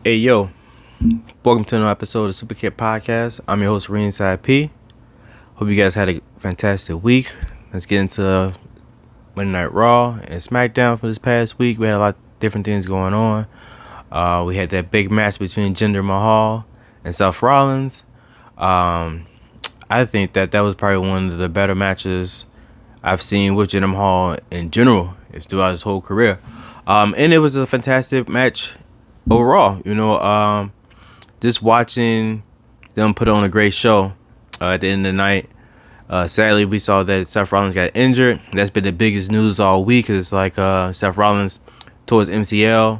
Hey yo, welcome to another episode of Superkick Podcast. I'm your host Ringside P. Hope you guys had a fantastic week. Let's get into Monday Night Raw and Smackdown for this past week. We had a lot of different things going on. We had that big match between Jinder Mahal and Seth Rollins. I think that was probably one of the better matches I've seen with Jinder Mahal in general throughout his whole career. And it was a fantastic match overall. Just watching them put on a great show at the end of the night. Sadly, we saw that Seth Rollins got injured. That's been the biggest news all week. It's like Seth Rollins tore his MCL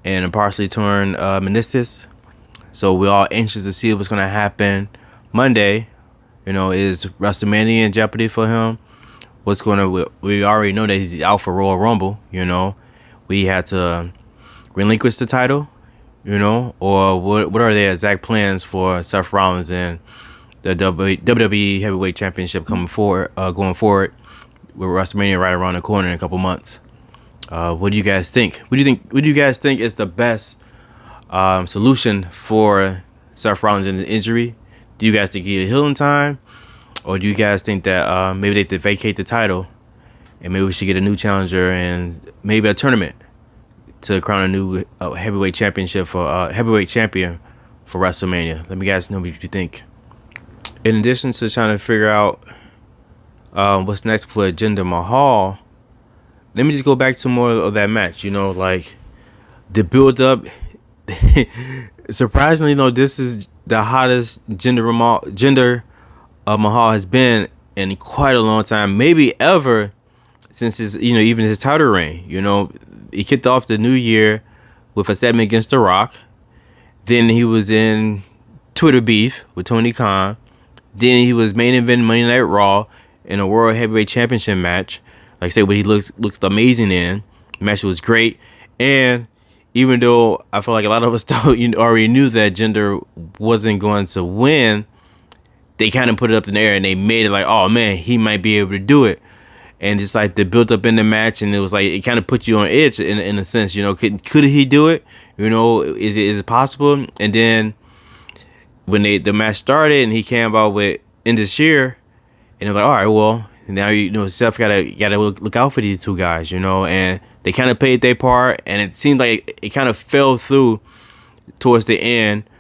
and a partially torn meniscus. So we're all anxious to see what's going to happen Monday. Is WrestleMania in jeopardy for him? We already know that he's out for Royal Rumble. We had to relinquish the title, or what are their exact plans for Seth Rollins and the WWE Heavyweight Championship going forward with WrestleMania right around the corner in a couple months? What do you guys think? What do you guys think is the best solution for Seth Rollins and his injury? Do you guys think he get healing time, or do you guys think that maybe they could vacate the title and maybe we should get a new challenger and maybe a tournament to crown a new heavyweight champion for WrestleMania? Let me guys know what you think. In addition to trying to figure out what's next for Jinder Mahal, let me just go back to more of that match. Like the build up. Surprisingly, though, this is the hottest Jinder Mahal has been in quite a long time, maybe ever since even his title reign. He kicked off the new year with a segment against The Rock. Then he was in Twitter beef with Tony Khan. Then he was main event Monday Night Raw in a World Heavyweight Championship match. Like I said, what he looked amazing in. The match was great. And even though I feel like a lot of us already knew that Jinder wasn't going to win, they kind of put it up in the air and they made it like, oh man, he might be able to do it. And just like the built up in the match, and it was like it kind of put you on edge in a sense. Could he do it? Is it possible? And then when the match started and he came out with "End this year," and it was like, all right, well now Seth gotta look out for these two guys, and they kind of played their part, and it seemed like it kind of fell through towards the end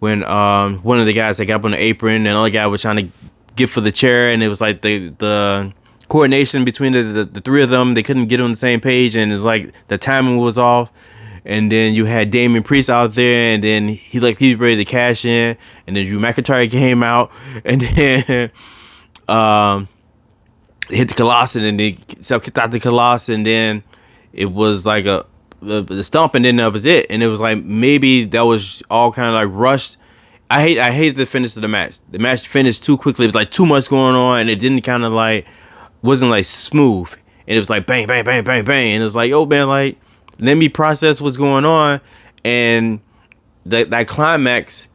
when one of the guys that got up on the apron and the other guy was trying to get for the chair, and it was like the coordination between the three of them, they couldn't get on the same page, and it's like the timing was off. And then you had Damian Priest out there, and then he was ready to cash in, and then Drew McIntyre came out, and then hit the Colossus, and then Seth kicked out the Colossus, and then it was like the stomp, and then that was it. And it was like maybe that was all kind of like rushed. I hate the finish of the match. The match finished too quickly. It was like too much going on, and it didn't kind of like wasn't like smooth. And it was like bang, bang, bang, bang, bang. And it was like, oh man, like let me process what's going on. And that climax,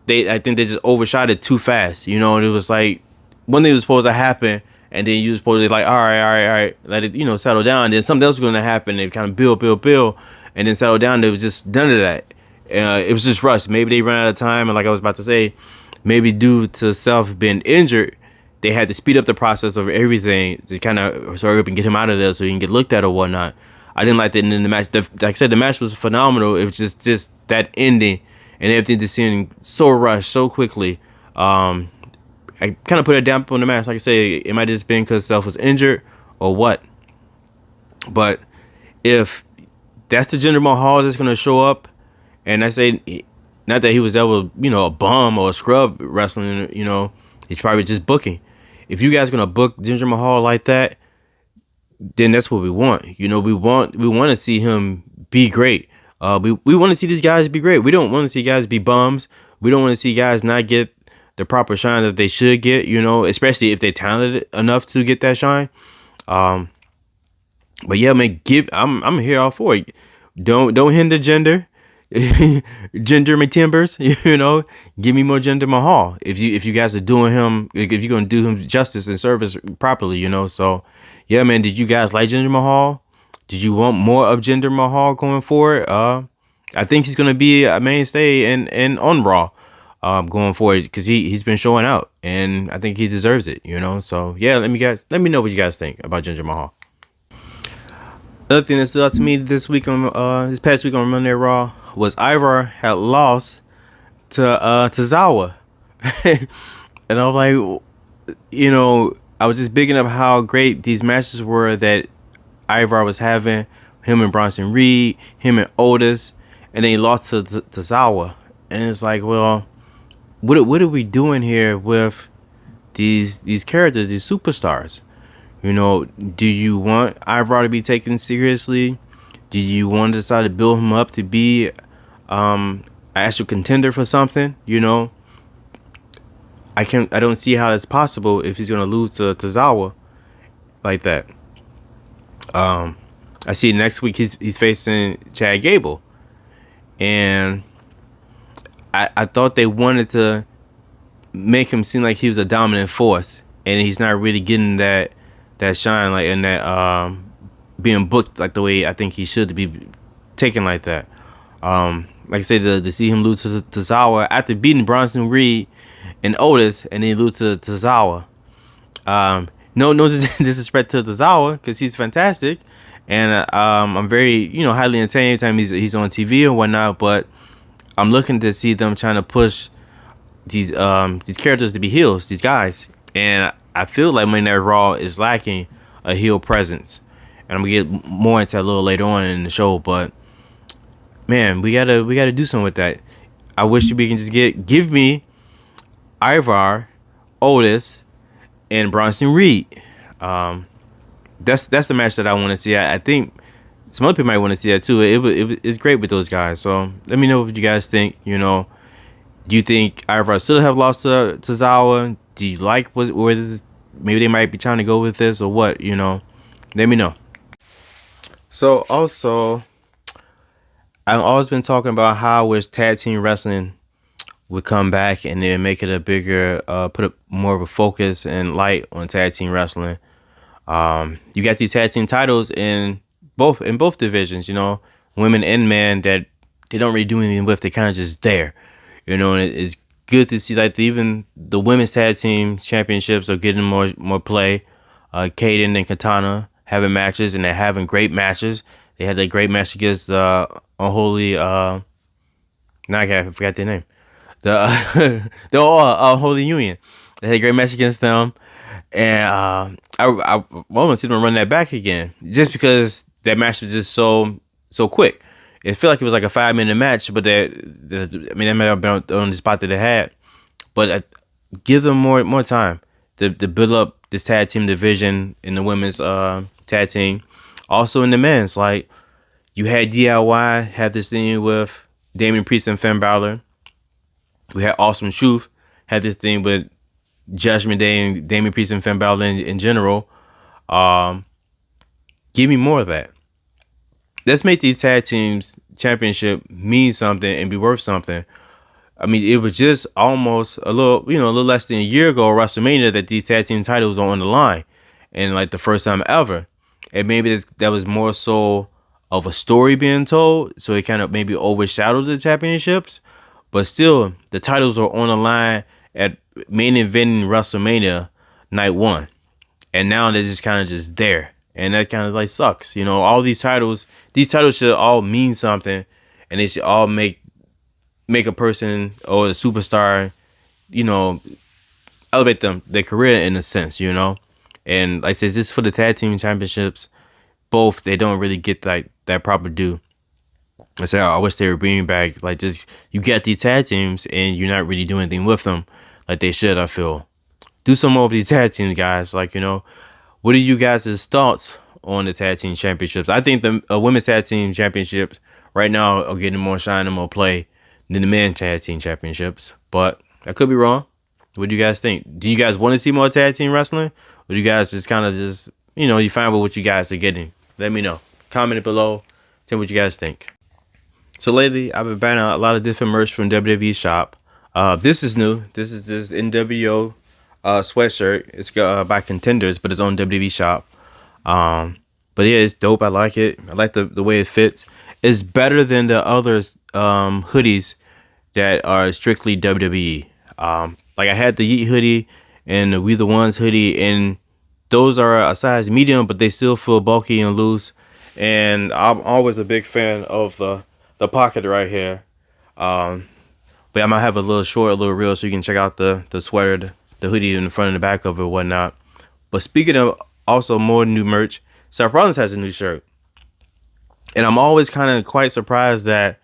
I think they just overshot it too fast. And it was like one thing was supposed to happen, and then you were supposed to be like, all right, let it, settle down. And then something else was going to happen. It kind of build, and then settle down. There was just none of that. It was just rushed. Maybe they ran out of time, and like I was about to say, maybe due to Seth being injured, they had to speed up the process of everything to kind of hurry up and get him out of there so he can get looked at or whatnot. I didn't like that in the match. Like I said, the match was phenomenal. It was just that ending and everything just seemed so rushed so quickly. I kind of put a damp on the match. Like I say, it might have just been because Seth was injured or what. But if that's the Jinder Mahal that's going to show up, and I say, not that he was ever, a bum or a scrub wrestling, he's probably just booking. If you guys are going to book Jinder Mahal like that, then that's what we want. We want to see him be great. We want to see these guys be great. We don't want to see guys be bums. We don't want to see guys not get the proper shine that they should get, especially if they're talented enough to get that shine. But yeah, man, I'm here all for it. Don't hinder Jinder. Jinder my timbers, give me more Jinder Mahal. If you guys are doing him, if you're gonna do him justice and service properly, So yeah, man, did you guys like Jinder Mahal? Did you want more of Jinder Mahal going forward? I think he's gonna be a mainstay in on Raw, going forward, because he's been showing out, and I think he deserves it. So yeah, let me know what you guys think about Jinder Mahal. Another thing that stood out to me this past week on Monday Raw was Ivar had lost to Zawa, and I'm like, I was just bigging up how great these matches were that Ivar was having, him and Bronson Reed, him and Otis, and then he lost to Zawa, and it's like, well, what are we doing here with these characters, these superstars? Do you want Ivar to be taken seriously? Do you want to decide to build him up to be an actual contender for something? I don't see how that's possible if he's gonna lose to Zawa like that. I see next week he's facing Chad Gable, and I thought they wanted to make him seem like he was a dominant force, and he's not really getting that shine, like, in that being booked like the way I think he should be taken like that. Like I said, to see him lose to Zawa after beating Bronson Reed and Otis, and then lose to Zawa. No disrespect to Zawa, because he's fantastic, and I'm very highly entertained every time he's on TV and whatnot. But I'm looking to see them trying to push these characters to be heels, these guys, and I feel like Monday Night Raw is lacking a heel presence, and I'm gonna get more into that a little later on in the show. But man, we gotta do something with that. I wish we can just give me Ivar, Otis, and Bronson Reed. That's the match that I want to see. I think some other people might want to see that too. It's great with those guys. So let me know what you guys think. Do you think Ivar still have lost to Zawa? Do you like where this is? Maybe they might be trying to go with this, or what? Let me know. So also, I've always been talking about how wish tag team wrestling would come back and then make it a bigger, put more of a focus and light on tag team wrestling. You got these tag team titles in both divisions, women and men, that they don't really do anything with. They're kind of just there, and it's good to see like even the women's tag team championships are getting more play. Kaden and Katana having matches, and they're having great matches. They had that great match against Unholy. Now I forgot their name. The Holy Union. They had a great match against them, and I want to see them run that back again, just because that match was just so quick. It felt like it was like a 5-minute match, but that might have been on the spot that they had. But give them more time to build up this tag team division in the women's tag team. Also in the men's, like, you had DIY have this thing with Damian Priest and Finn Balor. We had Awesome Truth had this thing with Judgment Day and Damian Priest and Finn Balor in general. Give me more of that. Let's make these tag teams championship mean something and be worth something. I mean, it was just almost a little less than a year ago at WrestleMania that these tag team titles were on the line, and like the first time ever. And maybe that was more so of a story being told, so it kind of maybe overshadowed the championships. But still, the titles are on the line at main eventing WrestleMania night 1, and now they're just kind of just there, and that kind of like sucks. All these titles should all mean something, and they should all make a person or a superstar, elevate their career in a sense, And like I said, just for the tag team championships, both, they don't really get that proper due. I wish they were bringing back, like, just, you get these tag teams and you're not really doing anything with them like they should. I feel do some more of these tag teams, guys. Like, what are you guys' thoughts on the tag team championships? I think the women's tag team championships right now are getting more shine and more play than the men's tag team championships, but I could be wrong. What do you guys think? Do you guys want to see more tag team wrestling, or do you guys just kind of you fine with what you guys are getting? Let me know. Comment it below. Tell me what you guys think. So lately, I've been buying a lot of different merch from WWE Shop. This is new. This is this NWO sweatshirt. It's by Contenders, but it's on WWE Shop. But yeah, it's dope. I like it. I like the way it fits. is better than the other hoodies that are strictly WWE. Like I had the Yeet hoodie and the We the Ones hoodie, and those are a size medium, but they still feel bulky and loose. And I'm always a big fan of the pocket right here. But I might have a little short, a little real, so you can check out the sweater, the hoodie in the front and the back of it, whatnot. But speaking of also more new merch, Seth Rollins has a new shirt, and I'm always kind of quite surprised that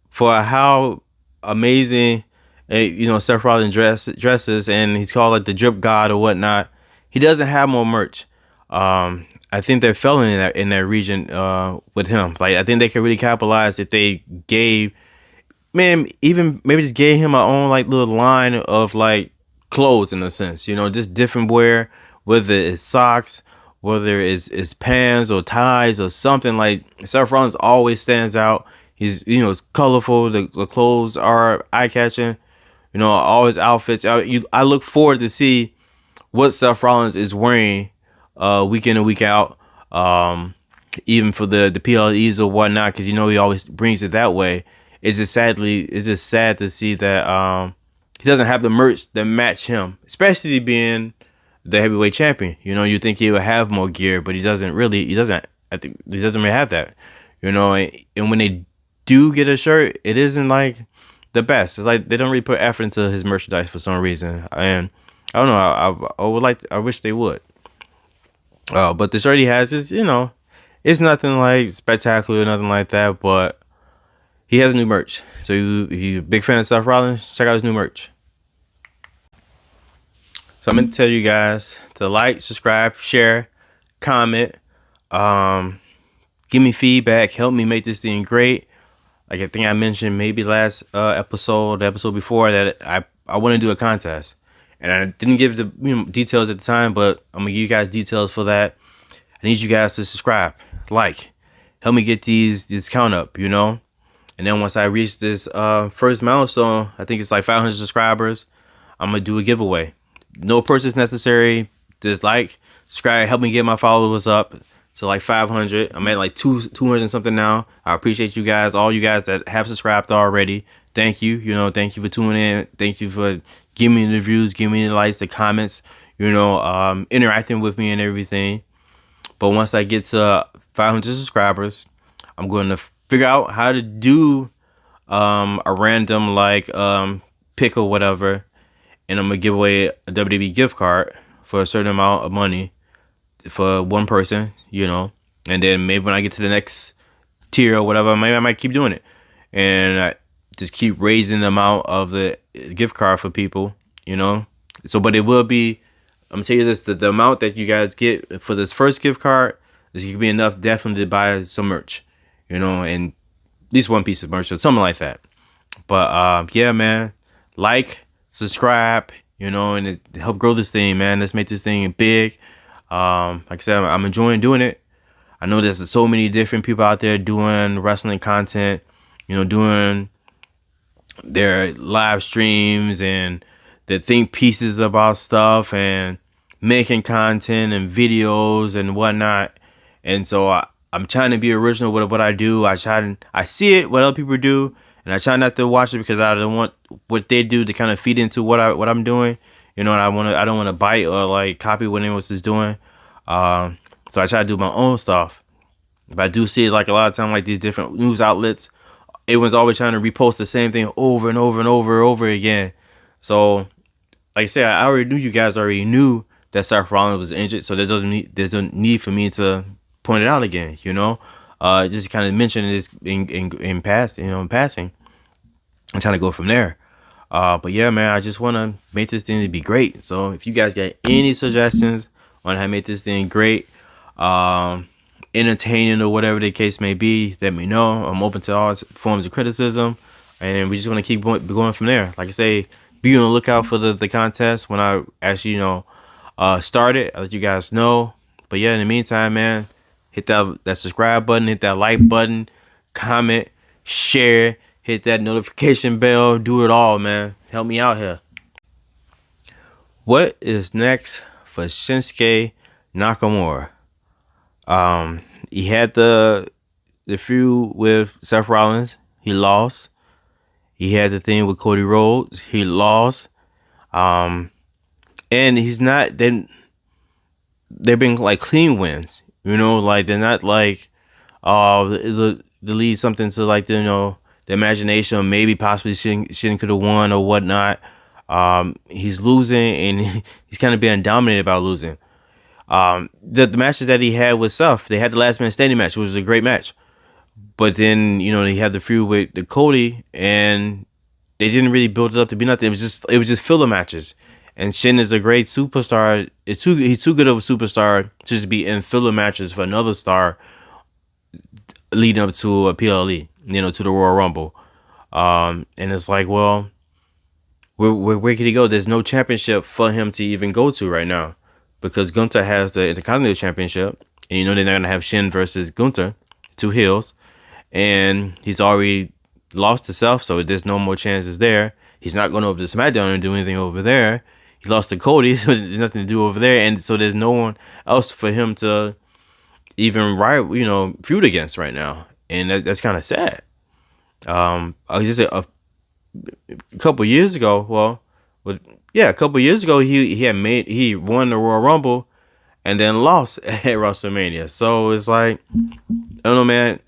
for how amazing, Seth Rollins dresses, and he's called like the drip god or whatnot, he doesn't have more merch. I think they're failing in that region with him. Like I think they could really capitalize if they gave, man, even maybe just gave him a own like little line of like clothes in a sense, just different wear, whether it's socks, whether it's pants or ties or something. Like Seth Rollins always stands out. He's it's colorful. The clothes are eye catching. All his outfits. I look forward to see what Seth Rollins is wearing week in and week out. Even for the PLEs or whatnot, because he always brings it that way. It's just sad to see that he doesn't have the merch that match him, especially being the heavyweight champion. You think he would have more gear, but he doesn't really. I think he doesn't really have that. And when they do get a shirt, it isn't like the best. It's like they don't really put effort into his merchandise for some reason, and I don't know. I wish they would. But the shirt he has is, it's nothing like spectacular or nothing like that, but he has new merch. So if you're a big fan of Seth Rollins, check out his new merch. So I'm going to tell you guys to like, subscribe, share, comment, give me feedback, help me make this thing great. Like I think I mentioned maybe last episode, the episode before, that I want to do a contest. And I didn't give the details at the time, but I'm going to give you guys details for that. I need you guys to subscribe, like, help me get this count up, And then once I reach this first milestone, I think it's like 500 subscribers, I'm going to do a giveaway. No purchase necessary. Just like, subscribe, help me get my followers up to like 500. I'm at like 200 something now. I appreciate you guys, all you guys that have subscribed already. Thank you. Thank you for tuning in. Thank you for giving me the views, giving me the likes, the comments, interacting with me and everything. But once I get to 500 subscribers, I'm going to figure out how to do a random like pick or whatever, and I'm gonna give away a WWE gift card for a certain amount of money for one person, and then maybe when I get to the next tier or whatever, maybe I might keep doing it, and I just keep raising the amount of the gift card for people, So, but it will be, I'm gonna tell you this: the amount that you guys get for this first gift card is gonna be enough definitely to buy some merch, and at least one piece of merch or something like that. But yeah, man, like, subscribe, and it help grow this thing, man. Let's make this thing big. Like I said, I'm enjoying doing it. I know there's so many different people out there doing wrestling content, doing their live streams and they think pieces about stuff and making content and videos and whatnot. And so I'm trying to be original with what I do. I see it, what other people do, and I try not to watch it because I don't want what they do to kind of feed into what I'm doing. And I don't want to bite or like copy what anyone else is doing. So I try to do my own stuff. But I do see it like a lot of time, like these different news outlets, everyone's always trying to repost the same thing over and over and over again. So, like I said, I already knew you guys already knew that Seth Rollins was injured, so there's no need for me to point it out again. Just kind of mention this in passing. I'm trying to go from there. But yeah, man, I just want to make this thing to be great. So if you guys got any suggestions on how to make this thing great, entertaining or whatever the case may be, let me know. I'm open to all forms of criticism, and we just want to keep going from there. Like I say, be on the lookout for the contest when I actually start it. I'll let you guys know. But yeah, in the meantime, man, hit that subscribe button, hit that like button, comment, share, hit that notification bell, do it all, man. Help me out here. What is next for Shinsuke Nakamura? He had the the feud with Seth Rollins. He lost. He had the thing with Cody Rhodes. He lost. And he's not. Then they've been like clean wins. Like they're not like the lead something to like the imagination or maybe possibly Shin could have won or whatnot. He's losing and he's kind of being dominated by losing. The matches that he had with Seth, they had the last man standing match, which was a great match. But then he had the feud with the Cody, and they didn't really build it up to be nothing. It was just filler matches. And Shin is a great superstar. He's too good of a superstar to just be in filler matches for another star leading up to a PLE, to the Royal Rumble. And it's like, well, where can he go? There's no championship for him to even go to right now, because Gunther has the Intercontinental Championship, and they're not gonna have Shin versus Gunther, two heels, and he's already lost to Seth, so there's no more chances there. He's not going over to SmackDown and do anything over there. He lost to Cody, so there's nothing to do over there, and so there's no one else for him to even feud against right now, and that's kind of sad. Just a couple years ago, a couple years ago, he won the Royal Rumble, and then lost at WrestleMania. So it's like, I don't know, man.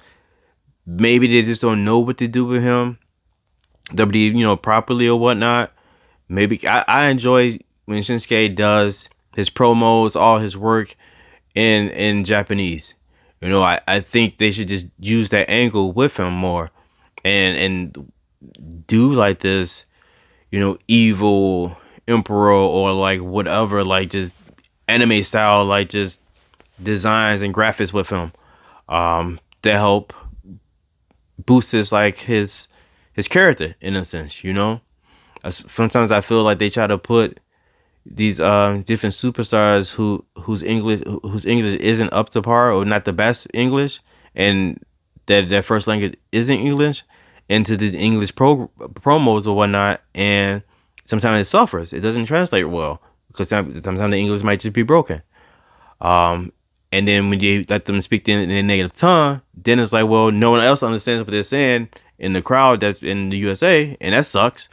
Maybe they just don't know what to do with him, WWE, properly or whatnot. Maybe I enjoy when Shinsuke does his promos, all his work in Japanese. I think they should just use that angle with him more, and do like this, evil emperor or like whatever, like just anime style, like just designs and graphics with him, to help boost his character in a sense. Sometimes I feel like they try to put these different superstars whose English isn't up to par or not the best English, and that their first language isn't English, into these English promos or whatnot, and sometimes it suffers. It doesn't translate well because sometimes the English might just be broken. And then when you let them speak in their native tongue, then it's like, well, no one else understands what they're saying in the crowd that's in the USA, and that sucks,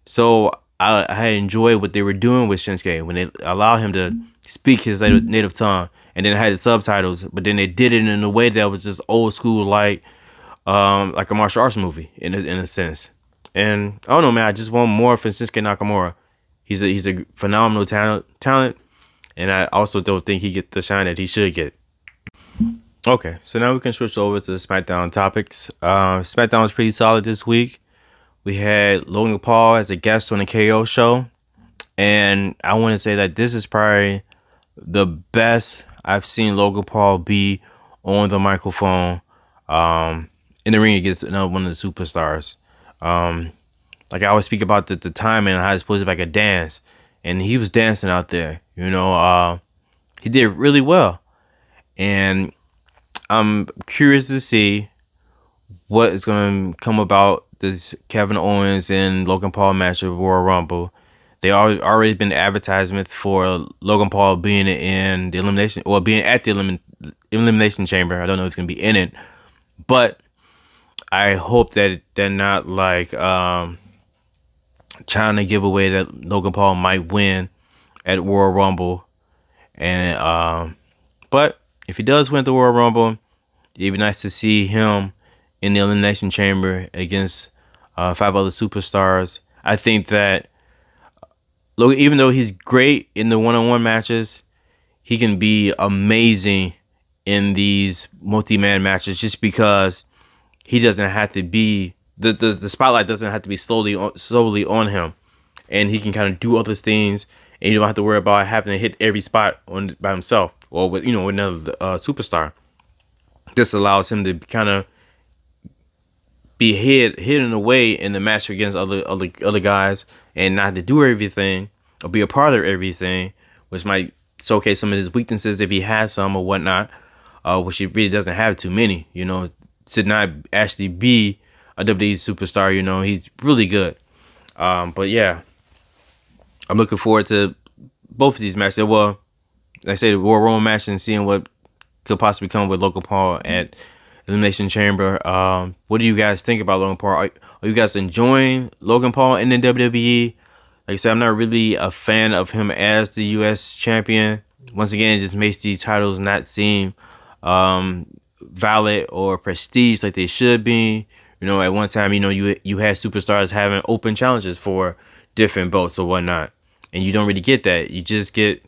So I enjoy what they were doing with Shinsuke when they allow him to speak his native tongue, and then had the subtitles, but then they did it in a way that was just old school, like a martial arts movie in a sense. And I don't know, man. I just want more from Shinsuke Nakamura. He's a phenomenal talent. And I also don't think he gets the shine that he should get. Okay, so now we can switch over to the SmackDown topics. SmackDown was pretty solid this week. We had Logan Paul as a guest on the KO show. And I want to say that this is probably the best I've seen Logan Paul be on the microphone in the ring against one of the superstars. Like I always speak about the timing and how it's supposed to be like a dance. And he was dancing out there, he did really well. And I'm curious to see what is going to come about this Kevin Owens and Logan Paul match of Royal Rumble. They already been advertisements for Logan Paul being in the elimination, or being at the elimination chamber. I don't know if it's going to be in it, but I hope that they're not like trying to give away that Logan Paul might win at Royal Rumble. And but if he does win the Royal Rumble, it'd be nice to see him in the elimination chamber against 5 other superstars. I think that Logan, even though he's great in the one-on-one matches, he can be amazing in these multi-man matches, just because he doesn't have to be the spotlight doesn't have to be solely on him, and he can kind of do other things, and you don't have to worry about having to hit every spot by himself or with another superstar. This allows him to kind of be hidden away in the match against other guys, and not to do everything or be a part of everything, which might showcase some of his weaknesses if he has some or whatnot, which he really doesn't have too many. To not actually be a WWE superstar, he's really good. But yeah, I'm looking forward to both of these matches. Well, like I say, the Royal Rumble match, and seeing what could possibly come with Logan Paul at Elimination Chamber. What do you guys think about Logan Paul? Are you guys enjoying Logan Paul in the WWE? Like I said, I'm not really a fan of him as the U.S. champion. Once again, it just makes these titles not seem valid or prestige like they should be. You know, at one time, you know, you had superstars having open challenges for different belts or whatnot, and you don't really get that. You just get,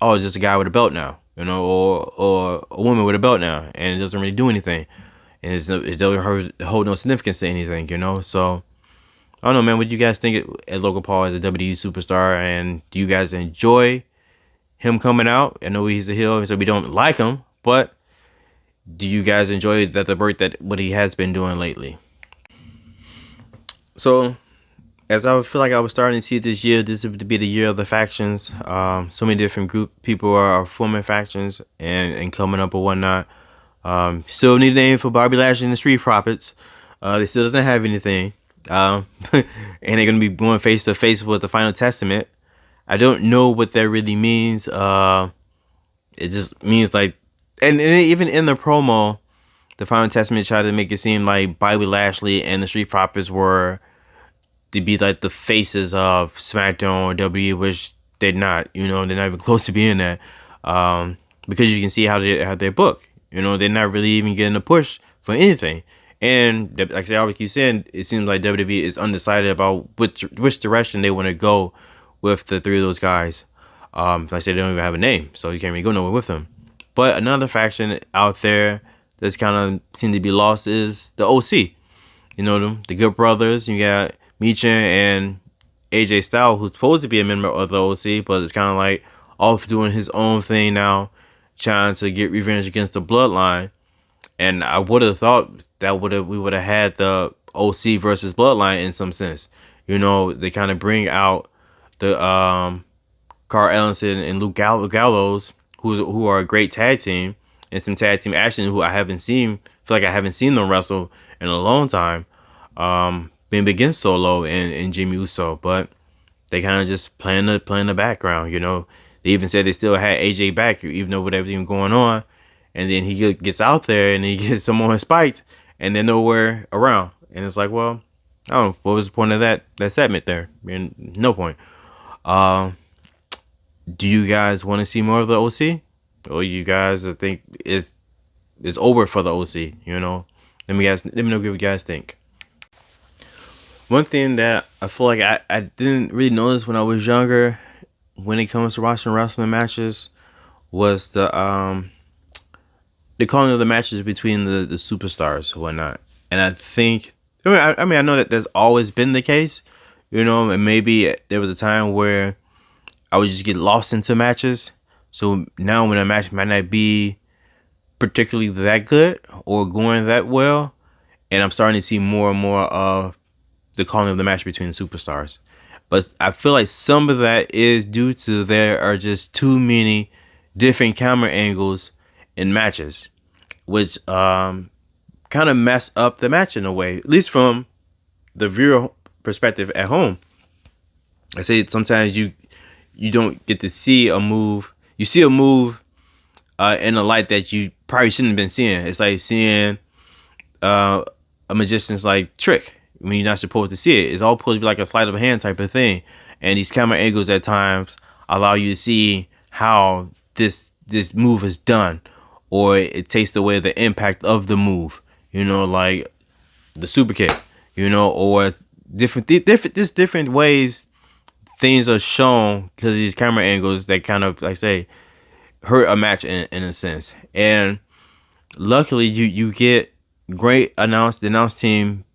oh, it's just a guy with a belt now, you know, or a woman with a belt now, and it doesn't really do anything, and it doesn't hold no significance to anything, you know. So I don't know, man. What do you guys think at Logan Paul as a WWE superstar, and do you guys enjoy him coming out? I know he's a heel, so we don't like him, but do you guys enjoy what he has been doing lately? So, as I feel like I was starting to see this year, this would be the year of the factions. So many different people are forming factions and coming up or whatnot. Still need a name for Bobby Lashley and the Street Profits. They still doesn't have anything. And they're gonna be going face to face with the Final Testament. I don't know what that really means. It just means like, and even in the promo, the Final Testament tried to make it seem like Bobby Lashley and the Street Profits were to be like the faces of Smackdown or WWE, which they're not. You know, they're not even close to being that. Because you can see how they book. You know, they're not really even getting a push for anything. And like I always keep saying, it seems like WWE is undecided about which direction they want to go with the three of those guys. Like I said, they don't even have a name, so you can't really go nowhere with them. But another faction out there that's kind of seemed to be lost is the OC. You know them, the Good Brothers. You got Michin and AJ Styles, who's supposed to be a member of the OC, but it's kind of like off doing his own thing now, trying to get revenge against the Bloodline. And I would have thought that we would have had the OC versus Bloodline in some sense. You know, they kind of bring out the Carl Ellison and Luke Gallows, who are a great tag team, and some tag team action who I haven't seen. Feel like I haven't seen them wrestle in a long time. Been against Solo and Jimmy Uso, but they kind of just playing the background. You know, they even said they still had AJ back, even though with everything going on. And then he gets out there and he gets someone spiked, and they're nowhere around. And it's like, well, I don't know, what was the point of that segment there? I mean, no point. Do you guys want to see more of the OC, or you guys think it's over for the OC? You know, let me know what you guys think. One thing that I feel like I didn't really notice when I was younger, when it comes to watching wrestling matches, was the calling of the matches between the superstars and whatnot. And I think, I mean, I know that there's always been the case, you know, and maybe there was a time where I would just get lost into matches. So now when a match might not be particularly that good or going that well, and I'm starting to see more and more of the calling of the match between the superstars. But I feel like some of that is due to there are just too many different camera angles in matches, which kind of mess up the match in a way, at least from the viewer perspective at home. I say sometimes you don't get to see a move. You see a move in a light that you probably shouldn't have been seeing. It's like seeing a magician's like trick when you're not supposed to see it. It's all supposed to be like a sleight of hand type of thing. And these camera angles at times allow you to see how this move is done, or it takes away the impact of the move. You know, like the Superkick. You know, or different ways things are shown because of these camera angles that kind of, like I say, hurt a match in a sense. And luckily, you get great the announce team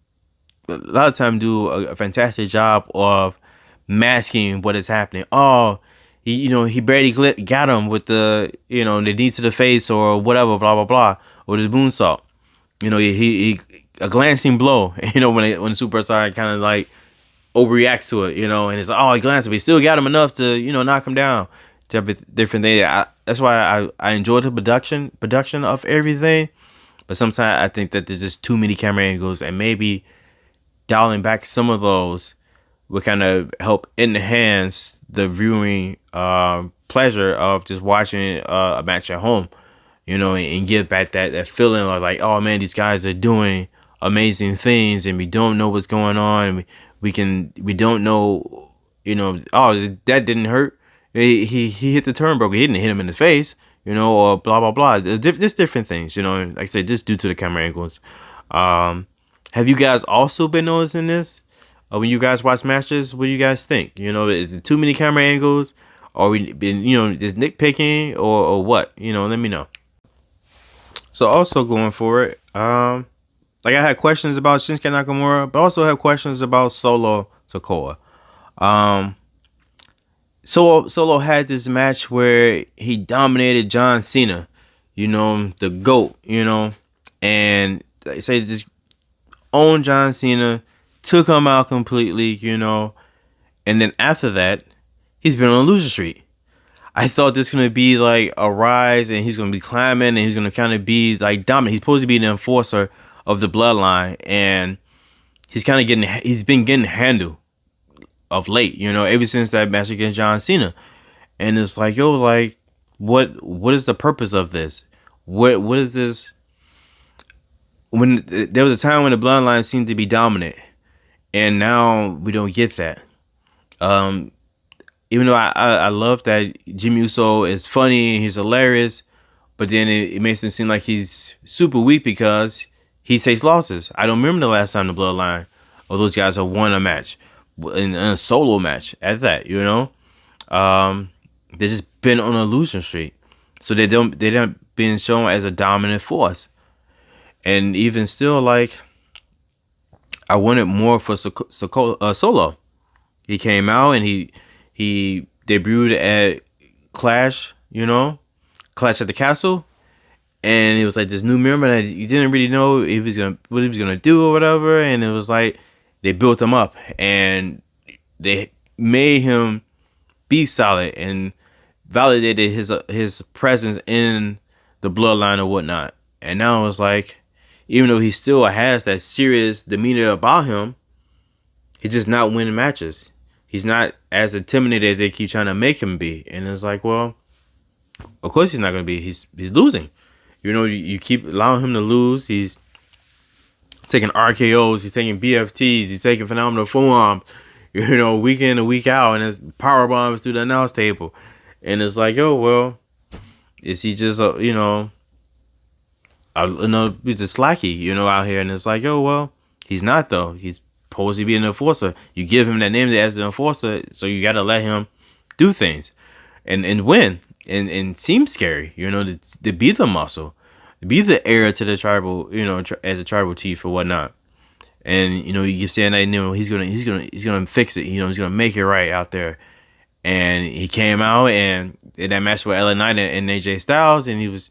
a lot of time do a fantastic job of masking what is happening. Oh, he barely got him with the the knee to the face or whatever, blah blah blah, or his moonsault. He a glancing blow. When the superstar kind of like overreacts to it, and it's like, oh, he glanced, but he still got him enough to knock him down. Type of different thing. That's why I enjoy the production of everything. But sometimes I think that there's just too many camera angles, and maybe dialing back some of those would kind of help enhance the viewing pleasure of just watching a match at home. and get back that feeling of like, oh man, these guys are doing amazing things, and we don't know what's going on. And we don't know, oh, that didn't hurt. He hit the turnbuckle. He didn't hit him in his face, or blah blah blah. There's different things, like I said, just due to the camera angles. Have you guys also been noticing this? When you guys watch matches, what do you guys think? Is it too many camera angles? Or we been, just nitpicking or what? Let me know. So also going forward, like I had questions about Shinsuke Nakamura, but also have questions about Solo Sikoa. Solo had this match where he dominated John Cena, the GOAT, and they say just owned John Cena, took him out completely, and then after that, he's been on a losing streak. I thought this was going to be like a rise, and he's going to be climbing, and he's going to kind of be like dominant. He's supposed to be the enforcer of the bloodline, and he's been getting handled of late, ever since that match against John Cena. And it's like, yo, like, what is the purpose of this? What is this? When there was a time when the bloodline seemed to be dominant, and now we don't get that. Even though I love that Jimmy Uso is funny and he's hilarious, but then it makes him seem like he's super weak because he takes losses. I don't remember the last time the Bloodline or those guys have won a match, in a solo match at that. They've just been on a losing streak, so they don't been shown as a dominant force. And even still, like, I wanted more for Solo. He came out and he debuted at Clash, Clash at the Castle, and it was like this new member that you didn't really know what he was gonna do or whatever. And it was like they built him up and they made him be solid and validated his presence in the bloodline or whatnot. And now it's like, even though he still has that serious demeanor about him, he's just not winning matches. He's not as intimidated as they keep trying to make him be. And it's like, well, of course he's not going to be. He's losing. You keep allowing him to lose. He's taking RKOs. He's taking BFTs. He's taking phenomenal forearms, week in and week out. And it's power bombs through the announce table. And it's like, oh, well, is he just, he's just slacky, out here. And it's like, oh, well, he's not, though. He's supposed to be an enforcer. You give him that name as an enforcer, so you got to let him do things and win and seem scary, to be the muscle, to be the heir to the tribal, as a tribal chief or whatnot. And you keep saying that he's gonna fix it, he's gonna make it right out there. And he came out and in that match with LA Knight and AJ Styles, and he was,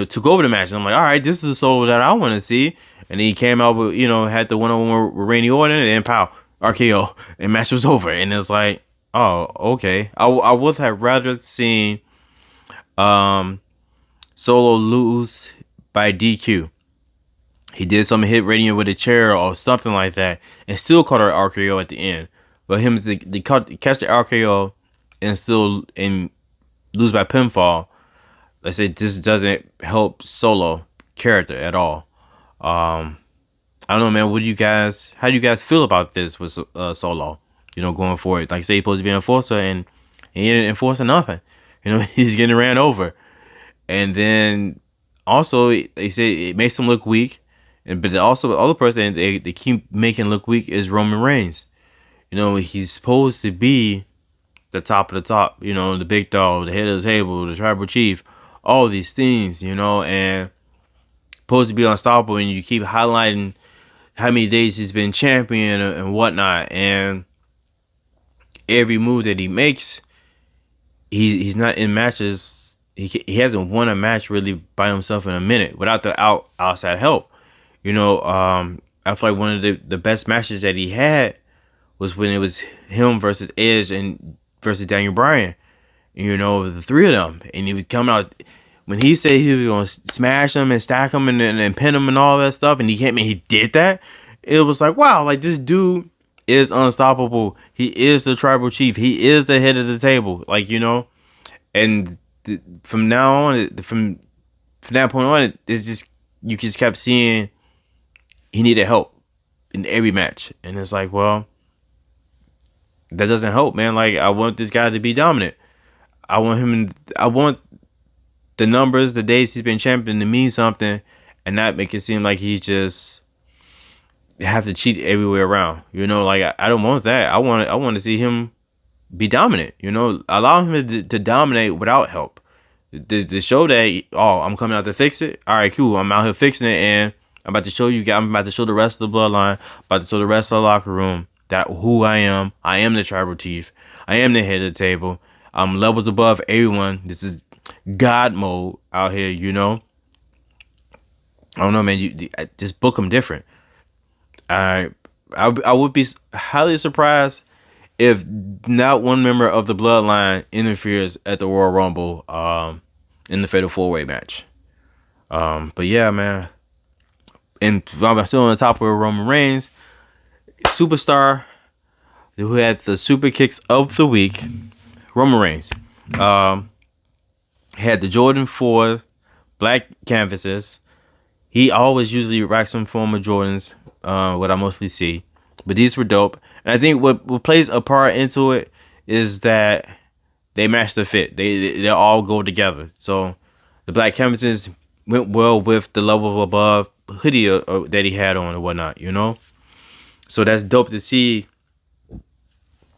took over the match. And I'm like, all right, this is the Solo that I want to see. And he came out with, had the one-on-one with Randy Orton, and then pow, RKO, and match was over. And it's like, oh, okay. I would have rather seen Solo lose by DQ. He did something, hit Randy with a chair or something like that, and still caught her RKO at the end. But him to catch the RKO and lose by pinfall, let's say, this doesn't help Solo character at all. I don't know, man. How do you guys feel about this with Solo? Going forward, like I say, he's supposed to be an enforcer, and he ain't enforcing nothing. He's getting ran over, and then also they say it makes him look weak, but also the other person they keep making look weak is Roman Reigns. He's supposed to be the top of the top. The big dog, the head of the table, the tribal chief, all these things. And supposed to be unstoppable, and you keep highlighting how many days he's been champion and whatnot, and every move that he makes, he's not in matches. He hasn't won a match really by himself in a minute without the outside help. I feel like one of the best matches that he had was when it was him versus Edge and versus Daniel Bryan. The three of them, and he was coming out. When he said he was going to smash him and stack him and pin him and all that stuff, and he did that, it was like, wow, like, this dude is unstoppable. He is the tribal chief. He is the head of the table. Like, and from now on, from from that point on, it's just you just kept seeing he needed help in every match, and it's like, well, that doesn't help, man. Like, I want this guy to be dominant. I want the numbers, the days he's been champion to mean something, and not make it seem like he's just have to cheat everywhere around. You know, like I don't want that. I want to see him be dominant. You know, allow him to dominate without help. To show that, oh, I'm coming out to fix it. All right, cool. I'm out here fixing it, and I'm about to show you guys. I'm about to show the rest of the bloodline. About to show the rest of the locker room that who I am. I am the tribal chief. I am the head of the table. I'm levels above everyone. This is God mode out here. You know. I don't know, man. You just book them different. I would be highly surprised if not one member of the bloodline interferes at the Royal Rumble in the Fatal 4-Way match. But yeah, man. And I'm still on the top of Roman Reigns, superstar who had the super kicks of the week. Roman Reigns had the Jordan 4 black canvases. He always usually rocks some form of Jordans, what I mostly see. But these were dope. And I think what plays a part into it is that they match the fit. They all go together. So the black canvases went well with the level above hoodie that he had on and whatnot, you know? So that's dope to see.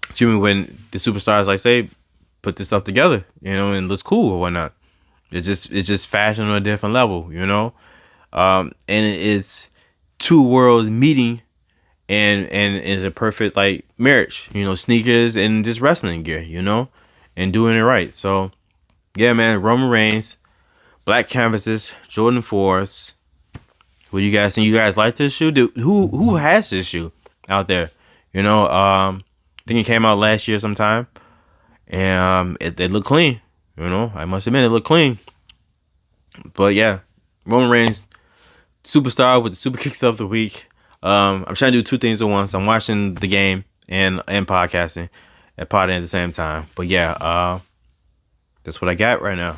Excuse me, when the superstars, like, say, put this stuff together, you know, and looks cool or whatnot. It's just fashion on a different level, you know? And it's two worlds meeting and is a perfect, like, marriage, you know, sneakers and just wrestling gear, you know, and doing it right. So yeah, man, Roman Reigns, black canvases, Jordan 4s. What do you guys think? You guys like this shoe? Who has this shoe out there? You know, I think it came out last year sometime, and they look clean. You know, I must admit it looked clean. But yeah, Roman Reigns, superstar with the super kicks of the week. I'm trying to do two things at once. I'm watching the game and podcasting and potting at the same time. But yeah, that's what I got right now.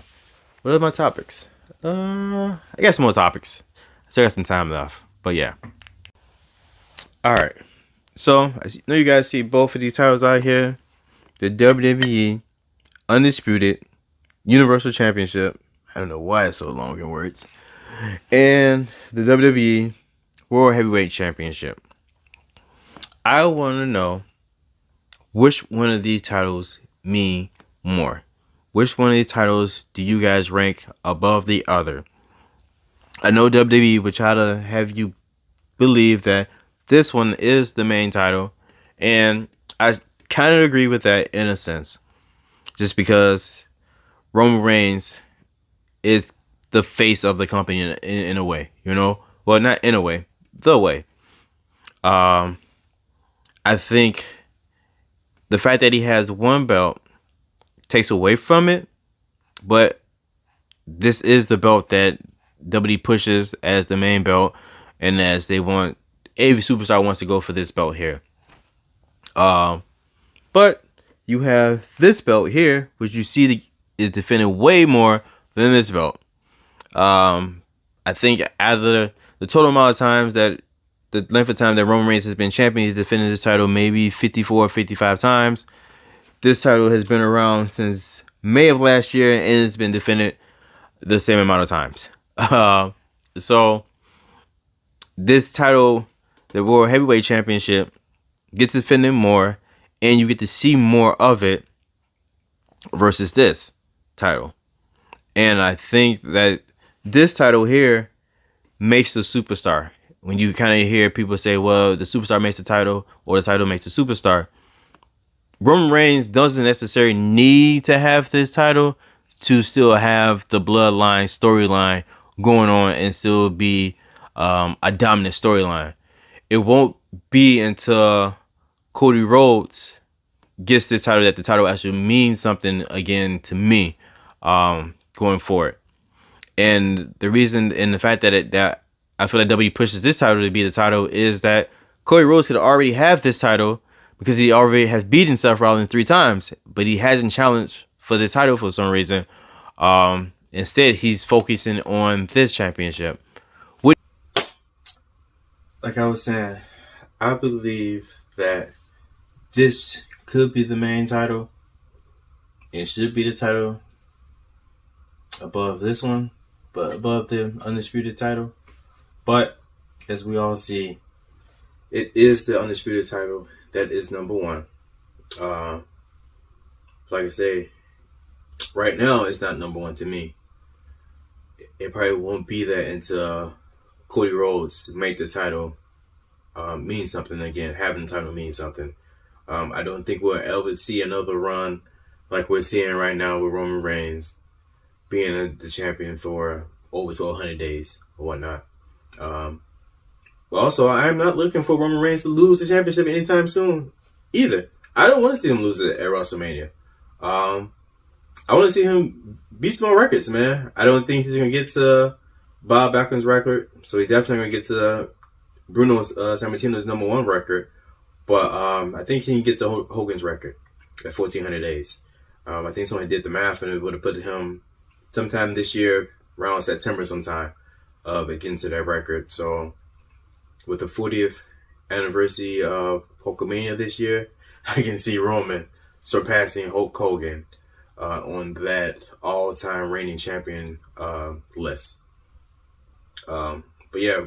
What are my topics? I got some more topics. I still got some time left. But yeah. All right. So I know you guys see both of these titles out here. The WWE Undisputed Universal Championship. I don't know why it's so long in words. And the WWE World Heavyweight Championship. I want to know which one of these titles mean more. Which one of these titles do you guys rank above the other? I know WWE would try to have you believe that this one is the main title. And I kind of agree with that in a sense. Just because Roman Reigns is the face of the company in a way, you know? Well, not in a way, the way. I think the fact that he has one belt takes away from it, but this is the belt that WWE pushes as the main belt, and as they want, every superstar wants to go for this belt here. But you have this belt here, which you see is defended way more than this belt. I think out of the total amount of times that the length of time that Roman Reigns has been champion, he's defended this title maybe 54 or 55 times. This title has been around since May of last year, and it's been defended the same amount of times. So this title, the World Heavyweight Championship, gets defended more, and you get to see more of it versus this title. And I think that this title here makes the superstar. When you kind of hear people say, well, the superstar makes the title or the title makes the superstar, Roman Reigns doesn't necessarily need to have this title to still have the bloodline storyline going on and still be a dominant storyline. It won't be until Cody Rhodes gets this title that the title actually means something again to me going forward. And the reason and the fact that I feel like WWE pushes this title to be the title is that Cody Rhodes could already have this title because he already has beaten Seth Rollins 3 times, but he hasn't challenged for this title for some reason. And Instead, he's focusing on this championship. Like I was saying, I believe that this could be the main title. It should be the title above this one, but above the undisputed title. But as we all see, it is the undisputed title that is number one. Like I say, right now it's not number one to me. It probably won't be that until Cody Rhodes make the title mean something again. Having the title means something. I don't think we'll ever see another run like we're seeing right now with Roman Reigns being the champion for over 1,200 days or whatnot. Also, I'm not looking for Roman Reigns to lose the championship anytime soon either. I don't want to see him lose it at WrestleMania. I want to see him beat some more records, man. I don't think he's going to get to Bob Backlund's record, so he's definitely going to get to Bruno Sammartino's number one record. But I think he can get to Hogan's record at 1,400 days. I think someone did the math, and it would have put him sometime this year, around September sometime, getting to that record. So with the 40th anniversary of Hulkamania this year, I can see Roman surpassing Hulk Hogan on that all-time reigning champion list. But yeah,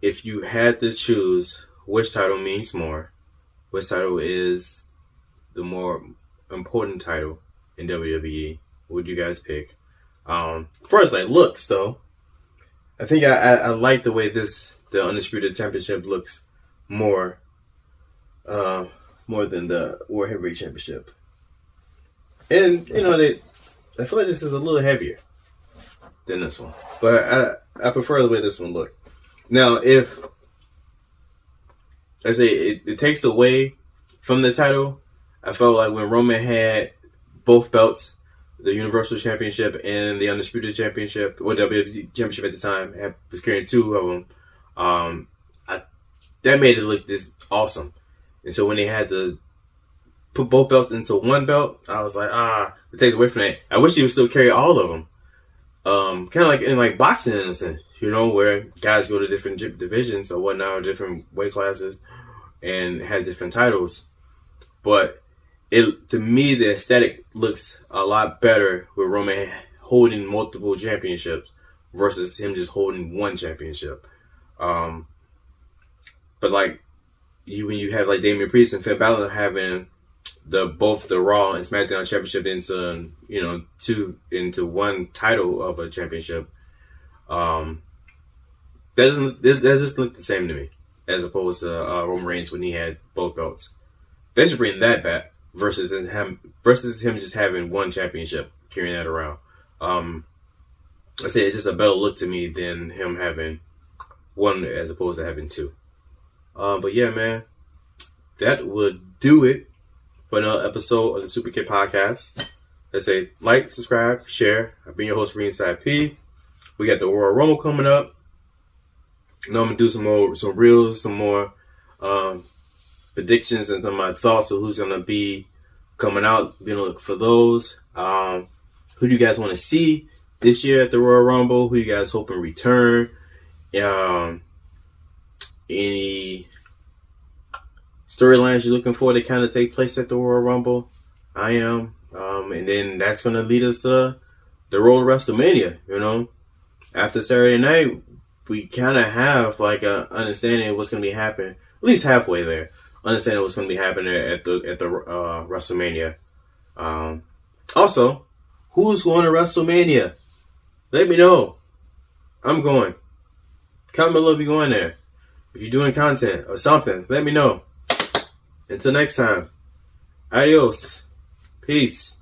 if you had to choose which title means more, which title is the more important title in WWE, what would you guys pick? First, like looks though, I think I like the way the Undisputed Championship looks more than the World Heavyweight Championship. And, I feel like this is a little heavier than this one. But I prefer the way this one looks. Now, if, I say, it takes away from the title, I felt like when Roman had both belts, the Universal Championship and the Undisputed Championship, or WWE Championship at the time, was carrying two of them, that made it look this awesome. And so when they had to put both belts into one belt, I was like, it takes away from that. I wish he would still carry all of them. Kind of like in like boxing in a sense, where guys go to different divisions or whatnot, or different weight classes, and have different titles. But to me, the aesthetic looks a lot better with Roman holding multiple championships versus him just holding one championship. But like when you have like Damian Priest and Finn Balor having both the Raw and SmackDown championship into one title of a championship, that doesn't look the same to me as opposed to Roman Reigns when he had both belts. They should bring that back versus him just having one championship, carrying that around. I say it's just a better look to me than him having one as opposed to having two. But yeah, man, that would do it for another episode of the Superkick podcast. Let's say like, subscribe, share. I've been your host, Ringside P. We got the Royal Rumble coming up. I'm gonna do some reels, some more predictions, and some of my thoughts of who's gonna be coming out. Be on the look for those. Who do you guys want to see this year at the Royal Rumble? Who you guys hoping return? Any storylines you're looking for to kind of take place at the Royal Rumble? I am. And then that's going to lead us to the road to WrestleMania, After Saturday night, we kind of have like a understanding of what's going to be happening, at least halfway there. Understanding what's going to be happening at the WrestleMania. Also, who's going to WrestleMania? Let me know. I'm going. Comment below if you're going there. If you're doing content or something, let me know. Until next time, adios. Peace.